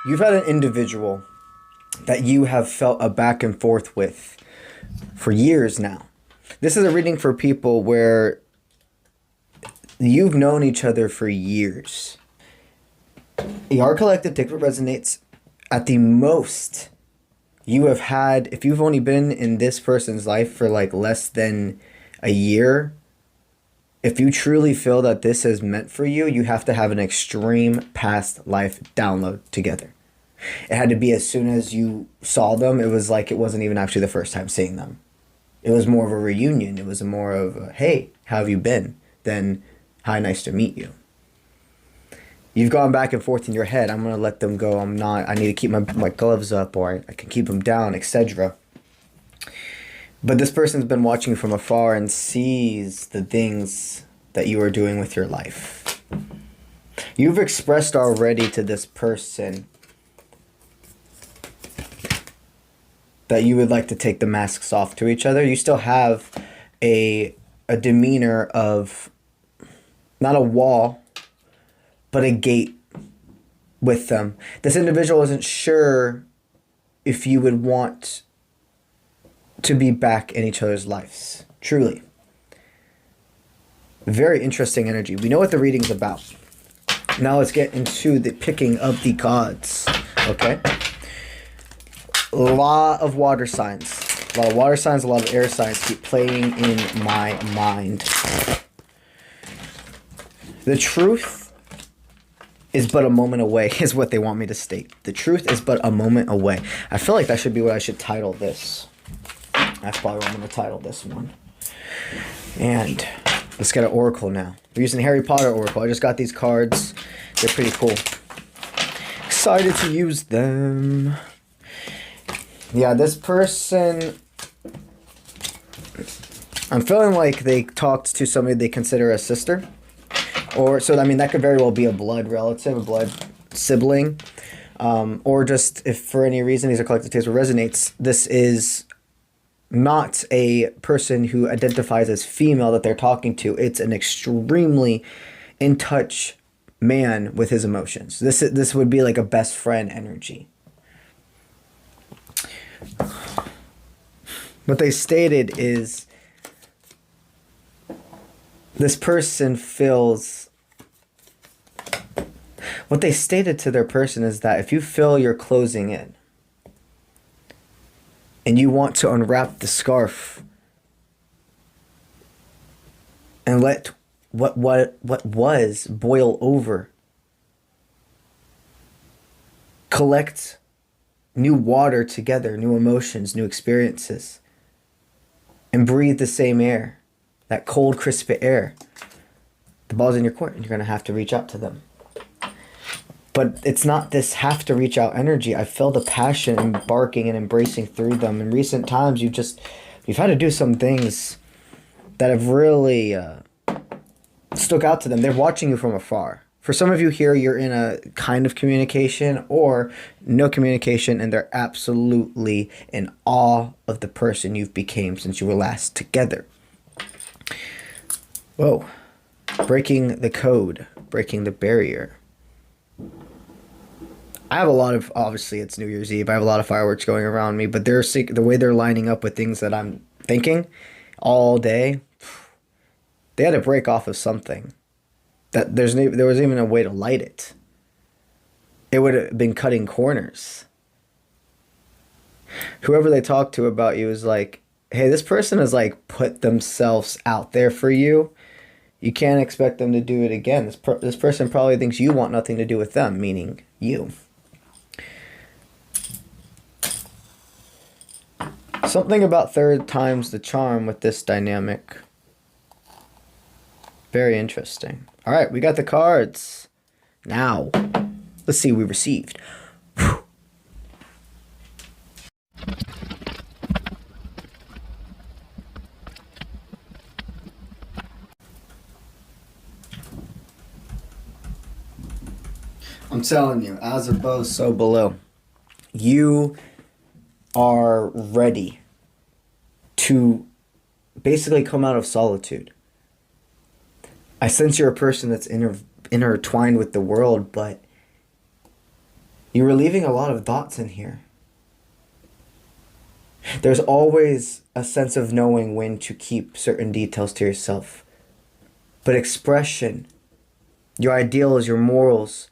You've had an individual that you have felt a back and forth with for years now. This is a reading for people where you've known each other for years. Your collective tick resonates at the most. You have had, if you've only been in this person's life for like less than a year, if you truly feel that this is meant for you, you have to have an extreme past life download together. It had to be as soon as you saw them. It was like it wasn't even actually the first time seeing them. It was more of a reunion. It was more of a, hey, how have you been? Than, hi, nice to meet you. You've gone back and forth in your head. I'm going to let them go. I need to keep my gloves up, or I can keep them down, etc. But this person's been watching from afar and sees the things that you are doing with your life. You've expressed already to this person that you would like to take the masks off to each other. You still have a demeanor of not a wall, but a gate with them. This individual isn't sure if you would want to be back in each other's lives. Truly. Very interesting energy. We know what the reading's about. Now let's get into the picking of the cards. Okay? A lot of water signs. A lot of water signs, a lot of air signs keep playing in my mind. The truth is but a moment away, is what they want me to state. The truth is but a moment away. I feel like that should be what I should title this. That's probably what I'm going to title this one. And let's get an oracle now. We're using Harry Potter oracle. I just got these cards. They're pretty cool. Excited to use them. Yeah, this person, I'm feeling like they talked to somebody they consider a sister. Or, so, I mean, that could very well be a blood relative, a blood sibling. Or just, if for any reason these are collective taste or resonates, this is not a person who identifies as female that they're talking to. It's an extremely in touch man with his emotions. This would be like a best friend energy. What they stated is this person feels, what they stated to their person is that if you feel you're closing in and you want to unwrap the scarf and let what was boil over, collect new water together, new emotions, new experiences, and breathe the same air, that cold, crisp air. The ball's in your court, and you're going to have to reach out to them. But it's not this have to reach out energy. I feel the passion embarking and embracing through them. In recent times, you've had to do some things that have really stuck out to them. They're watching you from afar. For some of you here, you're in a kind of communication or no communication, and they're absolutely in awe of the person you've became since you were last together. Whoa. Breaking the code, breaking the barrier. I have a lot of, obviously it's New Year's Eve, I have a lot of fireworks going around me, but the way they're lining up with things that I'm thinking all day, they had to break off of something. That there was even a way to light it. It would have been cutting corners. Whoever they talked to about you is like, hey, this person has like put themselves out there for you. You can't expect them to do it again. This person probably thinks you want nothing to do with them, meaning you. Something about third time's the charm with this dynamic. Very interesting. All right, we got the cards. Now, let's see what we received. Whew. I'm telling you, as above, so below. You are ready to basically come out of solitude. I sense you're a person that's intertwined with the world, but You were leaving a lot of thoughts in here. There's always a sense of knowing when to keep certain details to yourself. But expression, your ideals, your morals,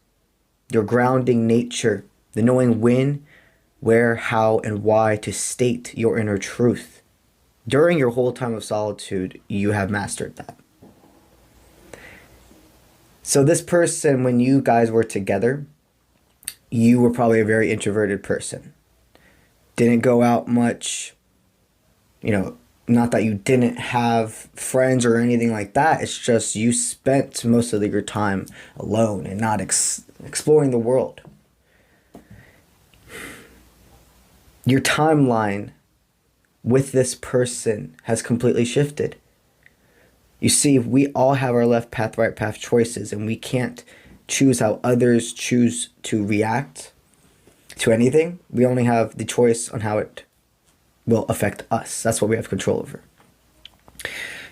your grounding nature, the knowing when, where, how, and why to state your inner truth. During your whole time of solitude, you have mastered that. So this person, when you guys were together, you were probably a very introverted person. Didn't go out much, not that you didn't have friends or anything like that. It's just you spent most of your time alone and not exploring the world. Your timeline with this person has completely shifted. You see, we all have our left path, right path choices, and we can't choose how others choose to react to anything. We only have the choice on how it will affect us. That's what we have control over.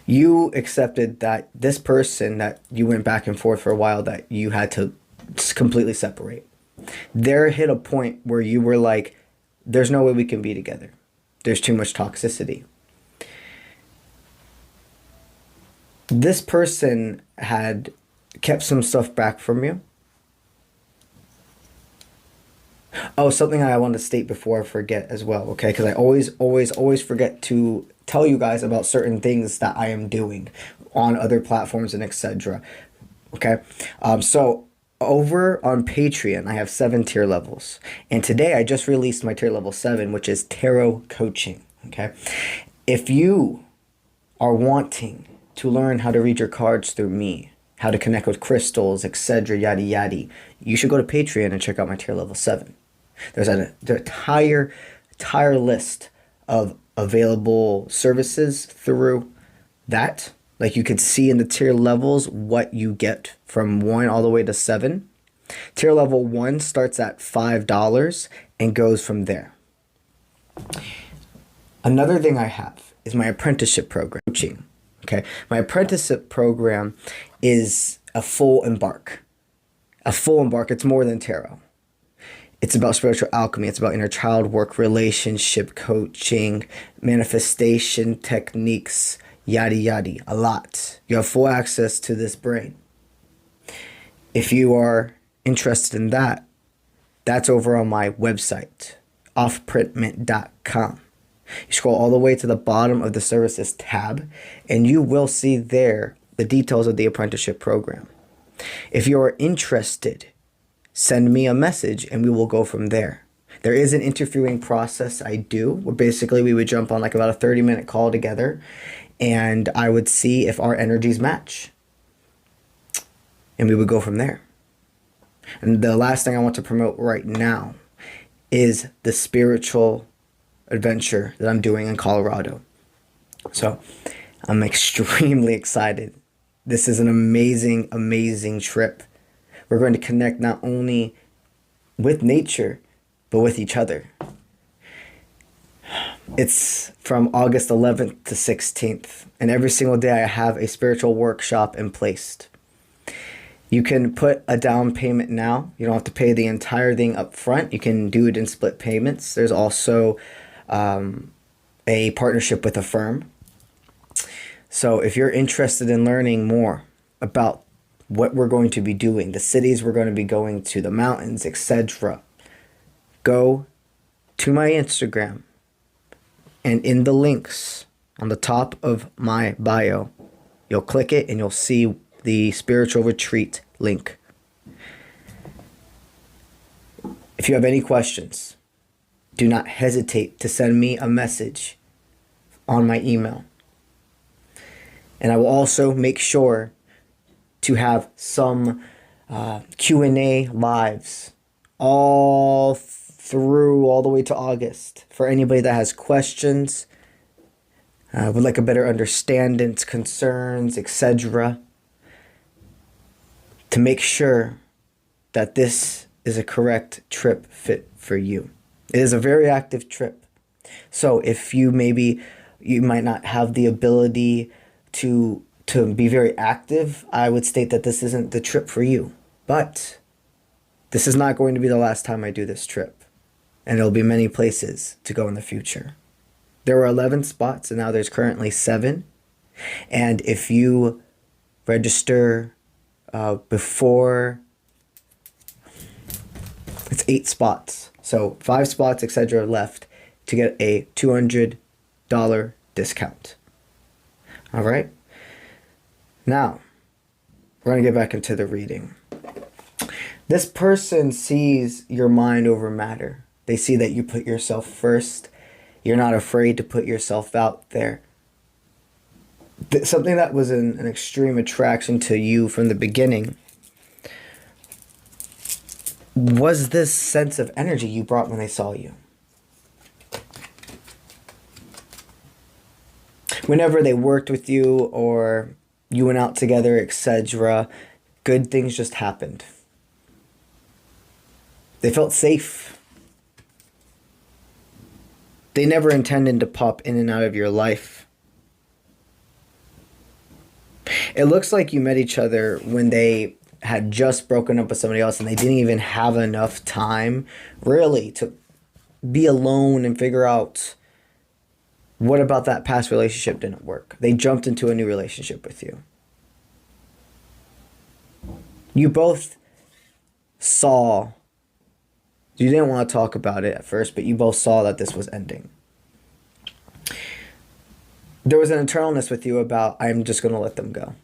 You accepted that this person that you went back and forth for a while, that you had to completely separate. There hit a point where you were like, there's no way we can be together. There's too much toxicity. This person had kept some stuff back from you. Oh, something I want to state before I forget as well, okay? Because I always forget to tell you guys about certain things that I am doing on other platforms and etc. Okay? So over on Patreon, I have 7 tier levels. And today I just released my tier level 7, which is tarot coaching, okay? If you are wanting to learn how to read your cards through me, how to connect with crystals, etc., yada yada, you should go to Patreon and check out my tier level 7. There's an entire list of available services through that. Like, you could see in the tier levels what you get from 1 all the way to 7. Tier level 1 starts at $5 and goes from there. Another thing I have is my apprenticeship program, coaching. Okay, my apprenticeship program is a full embark. It's more than tarot. It's about spiritual alchemy. It's about inner child work, relationship coaching, manifestation techniques, yada yada, a lot. You have full access to this brain. If you are interested in that, that's over on my website, offprintment.com. You scroll all the way to the bottom of the services tab, and you will see there the details of the apprenticeship program. If you are interested, send me a message and we will go from there. There is an interviewing process I do, where basically we would jump on like about a 30-minute call together, and I would see if our energies match. And we would go from there. And the last thing I want to promote right now is the spiritual adventure that I'm doing in Colorado. So I'm extremely excited. This is an amazing, amazing trip. We're going to connect not only with nature, but with each other. It's from August 11th to 16th. And every single day I have a spiritual workshop in place. You can put a down payment now. You don't have to pay the entire thing up front. You can do it in split payments. There's also a partnership with a firm. So if you're interested in learning more about what we're going to be doing, the cities we're going to be going to, the mountains, etc., go to my Instagram, and in the links on the top of my bio, you'll click it and you'll see the spiritual retreat link. If you have any questions, do not hesitate to send me a message on my email. And I will also make sure to have some Q&A lives all the way to August for anybody that has questions, would like a better understanding, concerns, etc., to make sure that this is a correct trip fit for you. It is a very active trip. So if you might not have the ability to be very active, I would state that this isn't the trip for you. But This is not going to be the last time I do this trip. And there'll be many places to go in the future. There were 11 spots, and now there's currently 7. And if you register before, it's 8 spots. So 5 spots, etc. left to get a $200 discount. All right. Now, we're going to get back into the reading. This person sees your mind over matter. They see that you put yourself first. You're not afraid to put yourself out there. Something that was an extreme attraction to you from the beginning was this sense of energy you brought when they saw you. Whenever they worked with you or you went out together, etc., good things just happened. They felt safe. They never intended to pop in and out of your life. It looks like you met each other when they had just broken up with somebody else and they didn't even have enough time really to be alone and figure out what about that past relationship didn't work. They jumped into a new relationship with you. You both saw, you didn't want to talk about it at first, but you both saw that this was ending. There was an internalness with you about, I'm just going to let them go.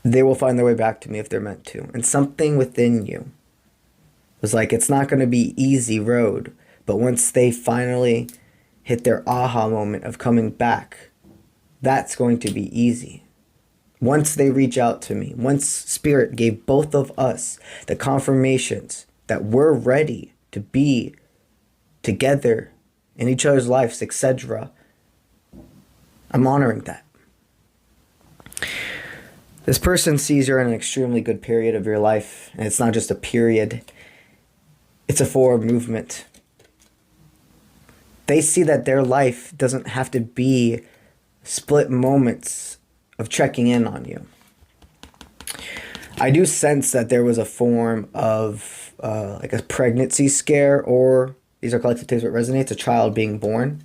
They will find their way back to me if they're meant to. And something within you was like, it's not going to be easy road. But once they finally hit their aha moment of coming back, that's going to be easy. Once they reach out to me, once Spirit gave both of us the confirmations that we're ready to be together in each other's lives, etc., I'm honoring that. This person sees you're in an extremely good period of your life, and it's not just a period, it's a forward movement. They see that their life doesn't have to be split moments of checking in on you. I do sense that there was a form of like a pregnancy scare, or these are collective things that resonates, a child being born,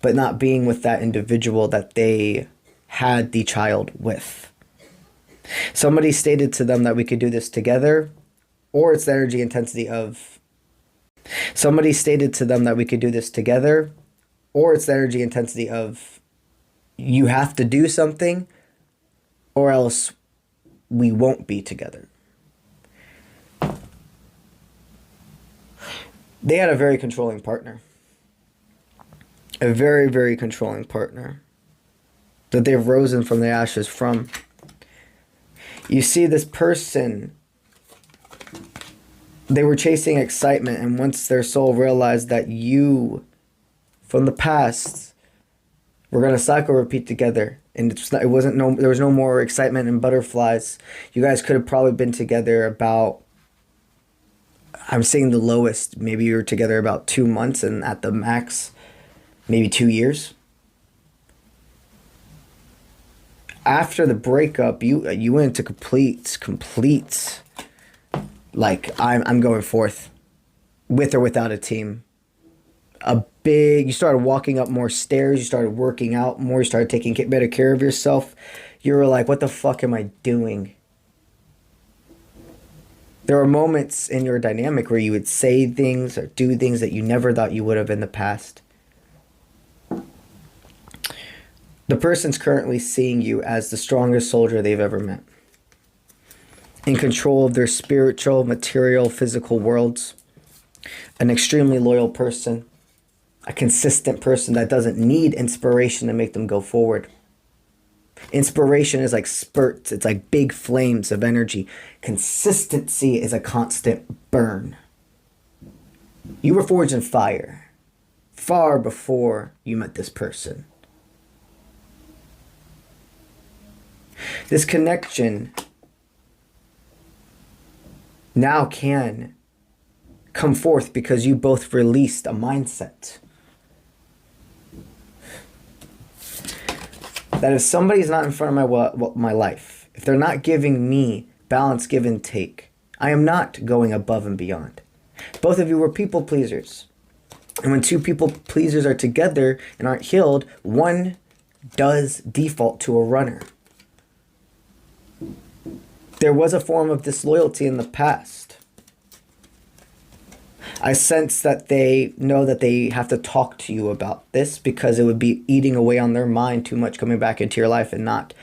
but not being with that individual that they had the child with. Somebody stated to them that we could do this together, or it's the energy intensity of... Somebody stated to them that we could do this together, or it's the energy intensity of you have to do something, or else we won't be together. They had a very controlling partner. A very, very controlling partner that they've risen from the ashes from. You see, this person, they were chasing excitement, and once their soul realized that you, from the past, were going to cycle repeat together, and there was no more excitement and butterflies. You guys could have probably been together about, I'm saying the lowest, maybe you were together about 2 months, and at the max, maybe 2 years. After the breakup, you went into complete, like, I'm going forth, with or without a team. You started walking up more stairs, you started working out more, you started taking better care of yourself. You were like, what the fuck am I doing? There were moments in your dynamic where you would say things or do things that you never thought you would have in the past. The person's currently seeing you as the strongest soldier they've ever met. In control of their spiritual, material, physical worlds. An extremely loyal person. A consistent person that doesn't need inspiration to make them go forward. Inspiration is like spurts. It's like big flames of energy. Consistency is a constant burn. You were forged in fire far before you met this person. This connection now can come forth because you both released a mindset. That if somebody's not in front of my life, if they're not giving me balance, give and take. I am not going above and beyond. Both of you were people pleasers. And when two people pleasers are together and aren't healed, one does default to a runner. There was a form of disloyalty in the past. I sense that they know that they have to talk to you about this because it would be eating away on their mind too much coming back into your life and not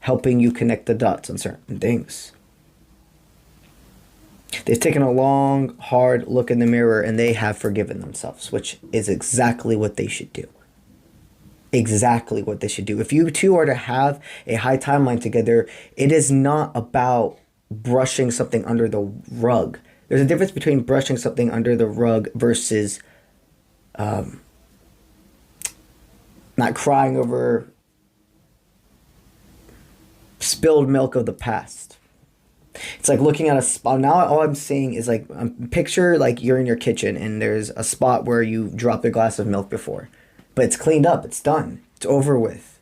helping you connect the dots on certain things. They've taken a long, hard look in the mirror and they have forgiven themselves, which is exactly what they should do. Exactly what they should do. If you two are to have a high timeline together, it is not about brushing something under the rug. There's a difference between brushing something under the rug versus not crying over spilled milk of the past. It's like looking at a spot. Now all I'm saying is like, picture like you're in your kitchen and there's a spot where you dropped a glass of milk before. But it's cleaned up, it's done, it's over with.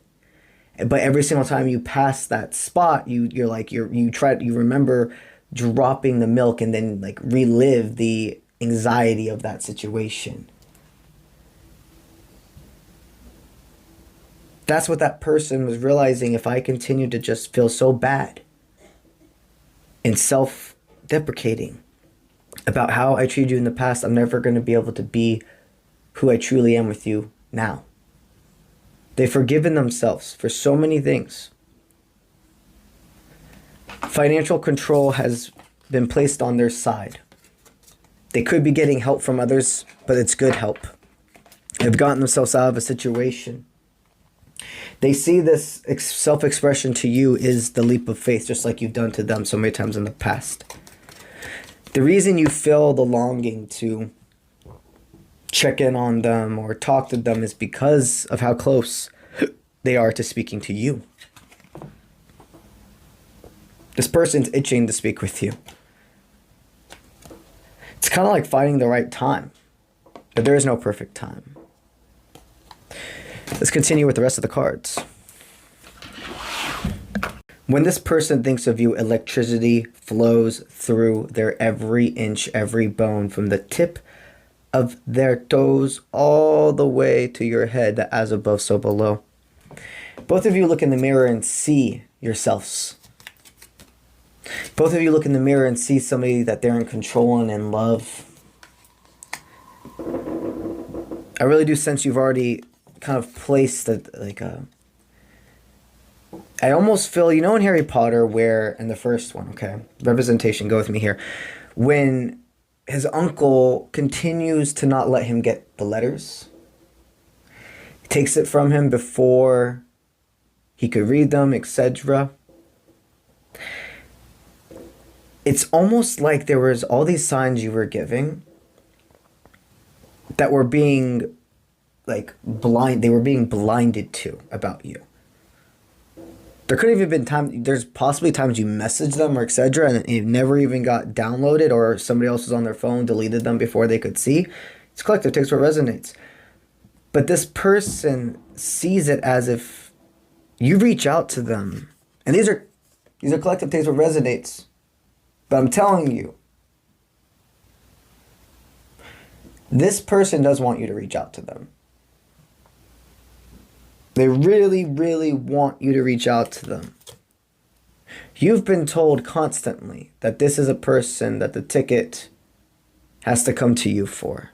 But every single time you pass that spot, you remember dropping the milk and then like relive the anxiety of that situation. That's what that person was realizing. If I continue to just feel so bad and self-deprecating about how I treated you in the past, I'm never going to be able to be who I truly am with you now. They've forgiven themselves for so many things. Financial control has been placed on their side. They could be getting help from others, but it's good help. They've gotten themselves out of a situation. They see this self-expression to you is the leap of faith, just like you've done to them so many times in the past. The reason you feel the longing to check in on them or talk to them is because of how close they are to speaking to you. This person's itching to speak with you. It's kind of like finding the right time, but there is no perfect time. Let's continue with the rest of the cards. When this person thinks of you, electricity flows through their every inch, every bone, from the tip of their toes all the way to your head, as above, so below. Both of you look in the mirror and see yourselves. Both of you look in the mirror and see somebody that they're in control and in love. I really do sense you've already kind of placed I almost feel, you know, in Harry Potter where, in the first one, okay, representation, go with me here, when his uncle continues to not let him get the letters. He takes it from him before he could read them, etc. It's almost like there was all these signs you were giving that were being they were being blinded to about you. There could have even been there's possibly times you messaged them or etc. and it never even got downloaded, or somebody else was on their phone, deleted them before they could see. It's collective takes what resonates. But this person sees it as if you reach out to them. And these are collective takes what resonates. But I'm telling you, this person does want you to reach out to them. They really, really want you to reach out to them. You've been told constantly that this is a person that the ticket has to come to you for.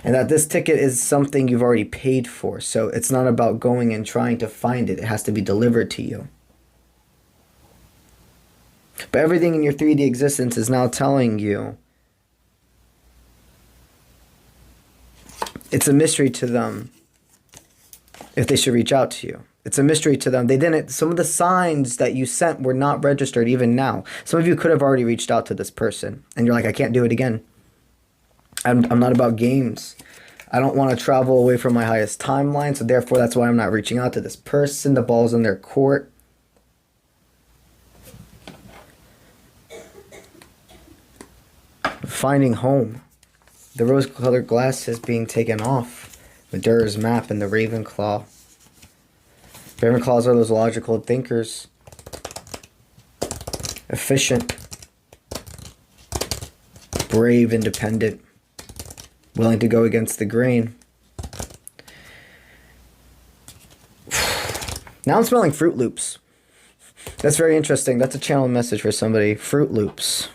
And that this ticket is something you've already paid for. So it's not about going and trying to find it. It has to be delivered to you. But everything in your 3D existence is now telling you it's a mystery to them if they should reach out to you. It's a mystery to them. Some of the signs that you sent were not registered even now. Some of you could have already reached out to this person and you're like, I can't do it again. I'm not about games. I don't want to travel away from my highest timeline, so therefore that's why I'm not reaching out to this person. The ball's in their court. Finding home. The rose-colored glasses being taken off. Madura's map and the Ravenclaw. Ravenclaws are those logical thinkers. Efficient. Brave, independent. Willing to go against the grain. Now I'm smelling Fruit Loops. That's very interesting. That's a channel message for somebody. Fruit Loops.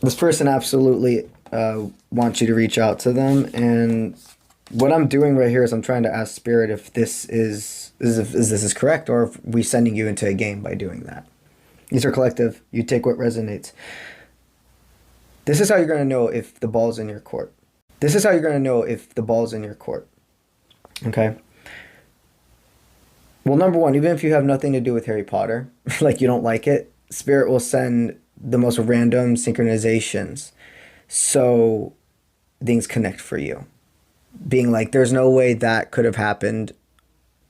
This person absolutely wants you to reach out to them, and what I'm doing right here is I'm trying to ask Spirit if this is correct, or if we're sending you into a game by doing that. These are collective. You take what resonates. This is how you're going to know if the ball's in your court. This is how you're going to know if the ball's in your court. Okay? Well, number one, even if you have nothing to do with Harry Potter, like you don't like it, Spirit will send the most random synchronizations so things connect for you. Being like, there's no way that could have happened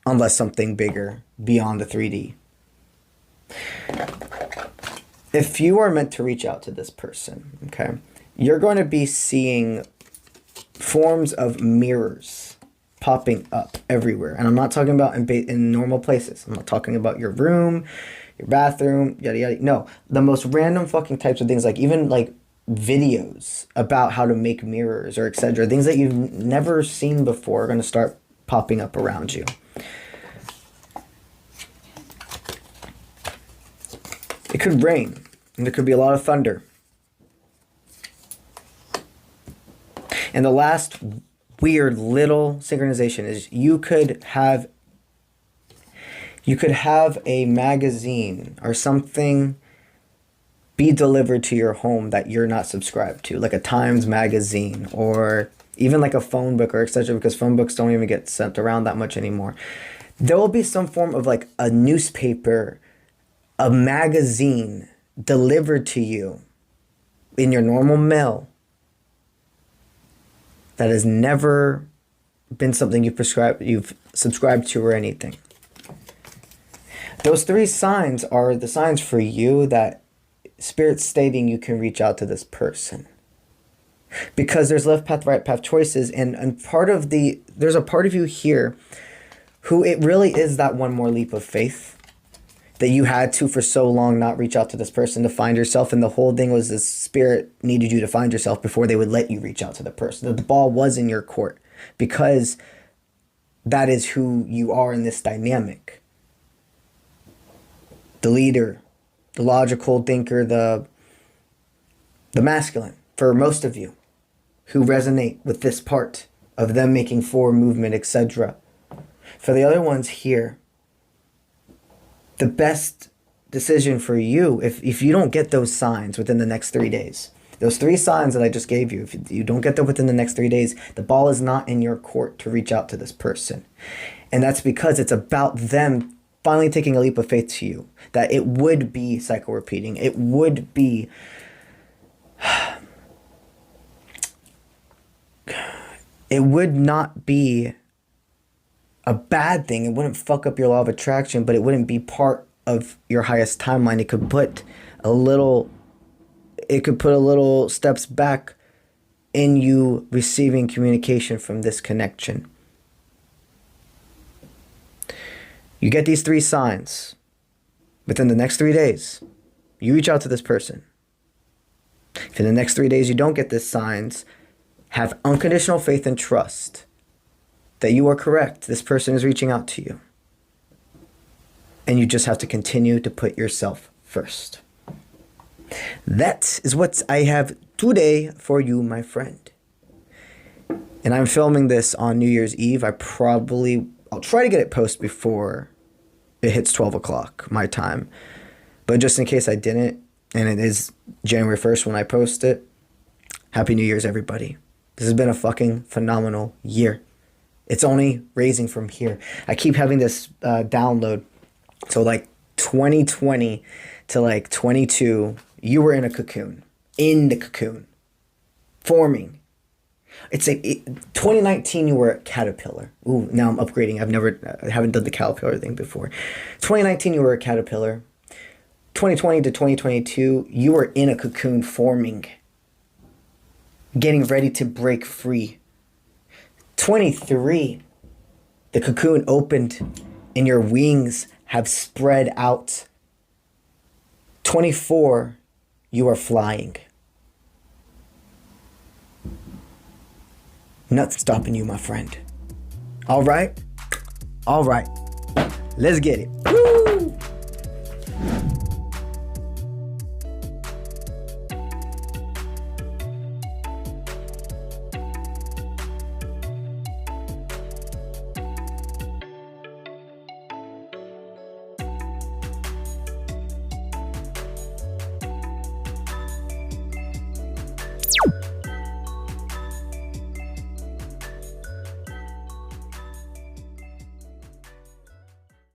unless something bigger beyond the 3D. If you are meant to reach out to this person, okay, you're going to be seeing forms of mirrors popping up everywhere. And I'm not talking about in normal places. I'm not talking about your room, your bathroom, yada yada. No, the most random fucking types of things, like even like videos about how to make mirrors or etc. Things that you've never seen before are going to start popping up around you. It could rain, and there could be a lot of thunder. And the last weird little synchronization is you could have a magazine or something be delivered to your home that you're not subscribed to, like a Times magazine or even like a phone book or etc., because phone books don't even get sent around that much anymore. There will be some form of like a newspaper, a magazine delivered to you in your normal mail that has never been something you've subscribed to or anything. Those three signs are the signs for you that Spirit's stating you can reach out to this person. Because there's left path, right path choices, and there's a part of you here who it really is that one more leap of faith that you had to for so long not reach out to this person to find yourself, and the whole thing was this Spirit needed you to find yourself before they would let you reach out to the person. The ball was in your court because that is who you are in this dynamic. The leader, the logical thinker, the masculine, for most of you who resonate with this part of them making forward movement, etc. For the other ones here, the best decision for you, if you don't get those signs within the next 3 days, those three signs that I just gave you, if you don't get them within the next 3 days, the ball is not in your court to reach out to this person. And that's because it's about them finally taking a leap of faith to you, that it would be psycho-repeating. It would be... it would not be a bad thing. It wouldn't fuck up your law of attraction, but it wouldn't be part of your highest timeline. It could put a little steps back in you receiving communication from this connection. You get these three signs within the next 3 days. You reach out to this person. If in the next 3 days you don't get these signs, have unconditional faith and trust that you are correct. This person is reaching out to you. And you just have to continue to put yourself first. That is what I have today for you, my friend. And I'm filming this on New Year's Eve. I'll try to get it posted before it hits 12 o'clock my time. But just in case I didn't, and it is January 1st when I post it, Happy New Year's, everybody. This has been a fucking phenomenal year. It's only raising from here. I keep having this download. So like 2020 to like 22, you were in a cocoon. In the cocoon. Forming. It's like 2019 you were a caterpillar. Ooh, now I'm upgrading. I haven't done the caterpillar thing before. 2019 you were a caterpillar. 2020 to 2022 you were in a cocoon forming. Getting ready to break free. 23 The cocoon opened and your wings have spread out. 24, you are flying. Nothing stopping you, my friend. All right? All right. Let's get it. Woo!